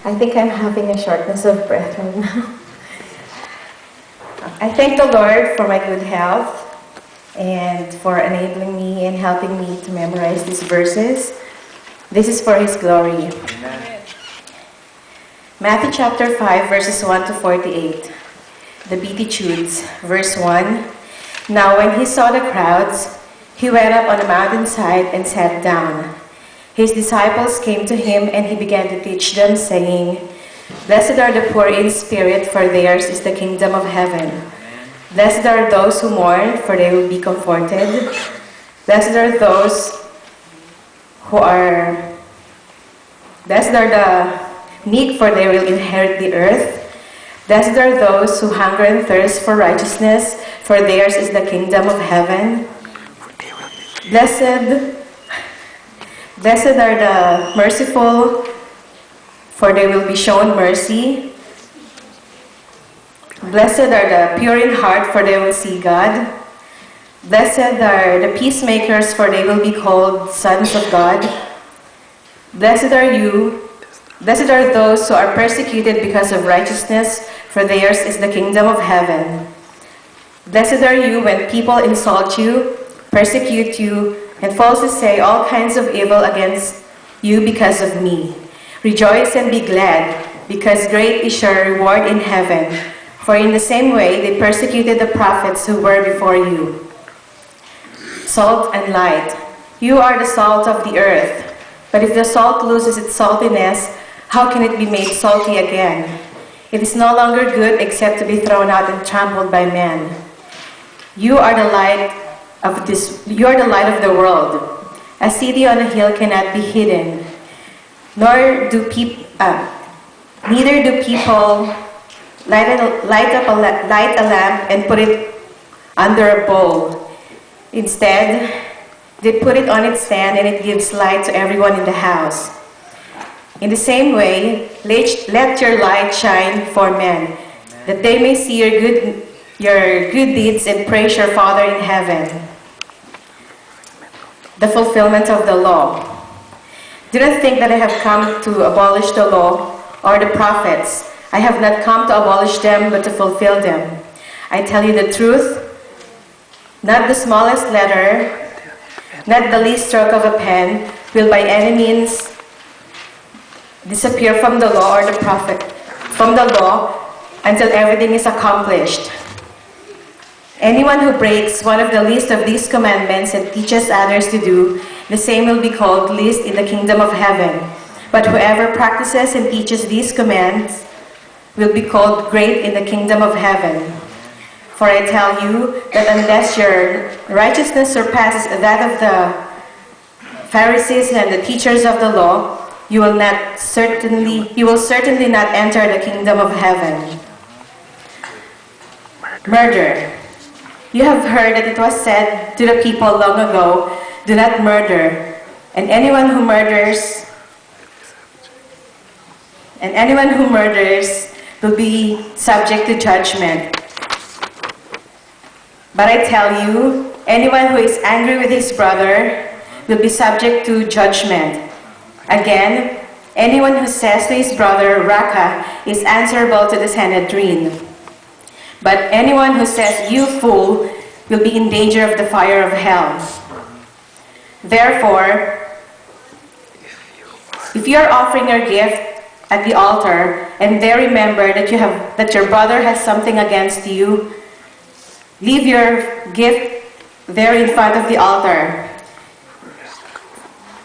I think I'm having a shortness of breath right now. I thank the Lord for my good health and for enabling me and helping me to memorize these verses. This is for His glory. Amen. Matthew chapter 5, verses 1 to 48. The Beatitudes, verse 1. Now when He saw the crowds, He went up on a mountainside and sat down. His disciples came to Him, and He began to teach them, saying, Blessed are the poor in spirit, for theirs is the kingdom of heaven. Blessed are those who mourn, for they will be comforted. Blessed are the meek, for they will inherit the earth. Blessed are those who hunger and thirst for righteousness, for theirs is the kingdom of heaven. Blessed are the merciful, for they will be shown mercy. Blessed are the pure in heart, for they will see God. Blessed are the peacemakers, for they will be called sons of God. Blessed are those who are persecuted because of righteousness, for theirs is the kingdom of heaven. Blessed are you when people insult you, persecute you, and falsely say all kinds of evil against you because of me. Rejoice and be glad, because great is your reward in heaven. For in the same way they persecuted the prophets who were before you. Salt and light. You are the salt of the earth. But if the salt loses its saltiness, how can it be made salty again? It is no longer good except to be thrown out and trampled by men. You are the light of the world. A city on a hill cannot be hidden. Neither do people light a lamp and put it under a bowl. Instead, they put it on its stand, and it gives light to everyone in the house. In the same way, let your light shine for men, that they may see your good deeds and praise your Father in heaven. The fulfillment of the law. Do not think that I have come to abolish the law or the prophets. I have not come to abolish them, but to fulfill them. I tell you the truth, not the smallest letter, not the least stroke of a pen will by any means disappear from the law or the prophet, from the law until everything is accomplished. Anyone who breaks one of the least of these commandments and teaches others to do, the same will be called least in the kingdom of heaven. But whoever practices and teaches these commands will be called great in the kingdom of heaven. For I tell you that unless your righteousness surpasses that of the Pharisees and the teachers of the law, you will certainly not enter the kingdom of heaven. Murder. You have heard that it was said to the people long ago, do not murder, and anyone who murders will be subject to judgment. But I tell you, anyone who is angry with his brother will be subject to judgment. Again, anyone who says to his brother, Raka, is answerable to the Sanhedrin. But anyone who says, you fool, will be in danger of the fire of hell. Therefore, if you are offering your gift at the altar, and there remember that your brother has something against you, leave your gift there in front of the altar.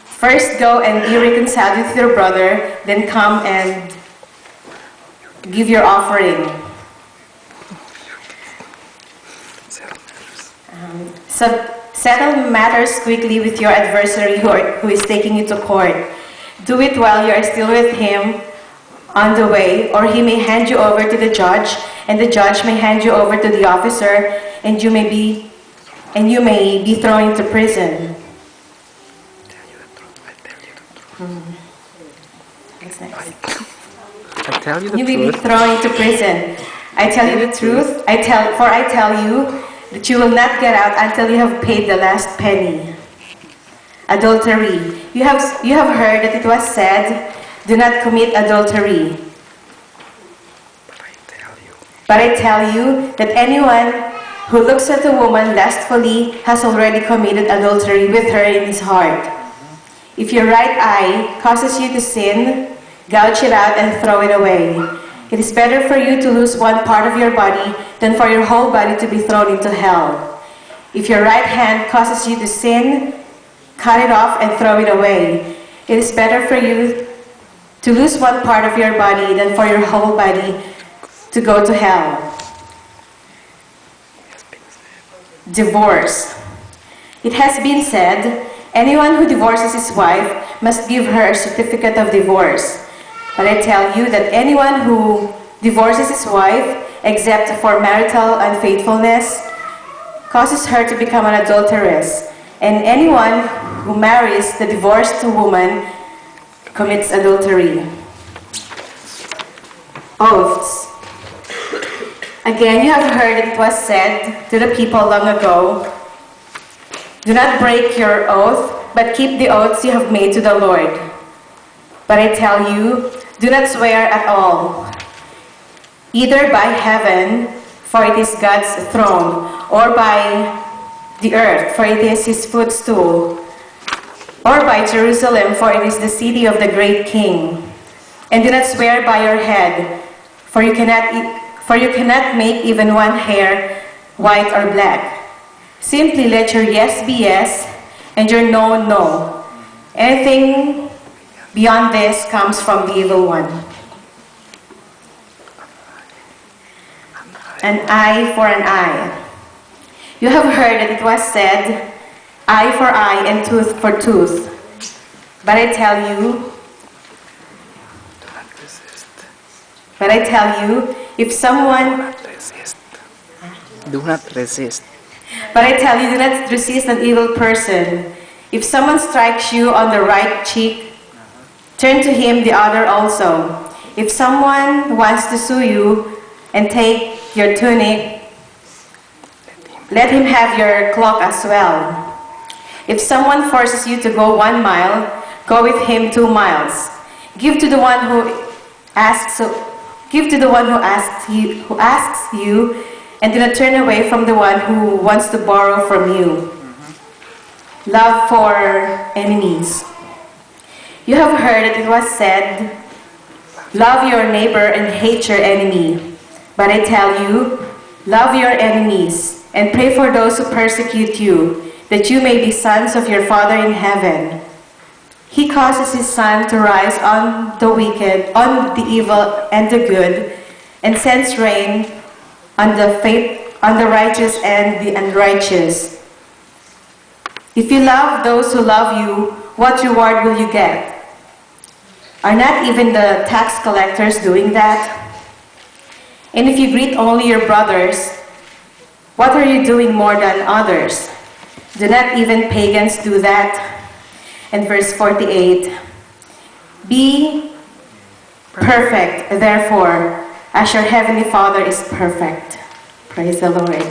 First go and be reconciled with your brother, then come and give your offering. Settle matters quickly with your adversary who is taking you to court. Do it while you are still with him on the way, or he may hand you over to the judge, and the judge may hand you over to the officer, and you may be thrown into prison. What's next? I tell you the You truth. will be thrown into prison. I tell you the truth. I tell you that you will not get out until you have paid the last penny. Adultery. You have heard that it was said, do not commit adultery. But I tell you, But I tell you that anyone who looks at a woman lustfully has already committed adultery with her in his heart. If your right eye causes you to sin, gouge it out and throw it away. It is better for you to lose one part of your body than for your whole body to be thrown into hell. If your right hand causes you to sin, cut it off and throw it away. It is better for you to lose one part of your body than for your whole body to go to hell. Divorce. It has been said, anyone who divorces his wife must give her a certificate of divorce. But I tell you that anyone who divorces his wife, except for marital unfaithfulness, causes her to become an adulteress. And anyone who marries the divorced woman commits adultery. Oaths. Again, you have heard it was said to the people long ago, do not break your oath, but keep the oaths you have made to the Lord. But I tell you, do not swear at all, either by heaven, for it is God's throne, or by the earth, for it is his footstool, or by Jerusalem, for it is the city of the great King. And do not swear by your head, for you cannot make even one hair white or black. Simply let your yes be yes, and your no, no. Anything beyond this comes from the evil one. An eye for an eye. You have heard that it was said, eye for eye and tooth for tooth. But I tell you, if someone... Do not resist. But I tell you, do not resist an evil person. If someone strikes you on the right cheek, turn to him the other also. If someone wants to sue you and take your tunic, let him have your cloak as well. If someone forces you to go 1 mile, go with him 2 miles. Give to the one who asks you, and do not turn away from the one who wants to borrow from you. Love for enemies. You have heard that it was said, love your neighbor and hate your enemy. But I tell you, love your enemies and pray for those who persecute you, that you may be sons of your Father in heaven. He causes his sun to rise on the wicked, on the evil and the good, and sends rain on the righteous and the unrighteous. If you love those who love you, what reward will you get? Are not even the tax collectors doing that? And if you greet only your brothers, what are you doing more than others? Do not even pagans do that? And verse 48, be perfect, therefore, as your heavenly Father is perfect. Praise the Lord.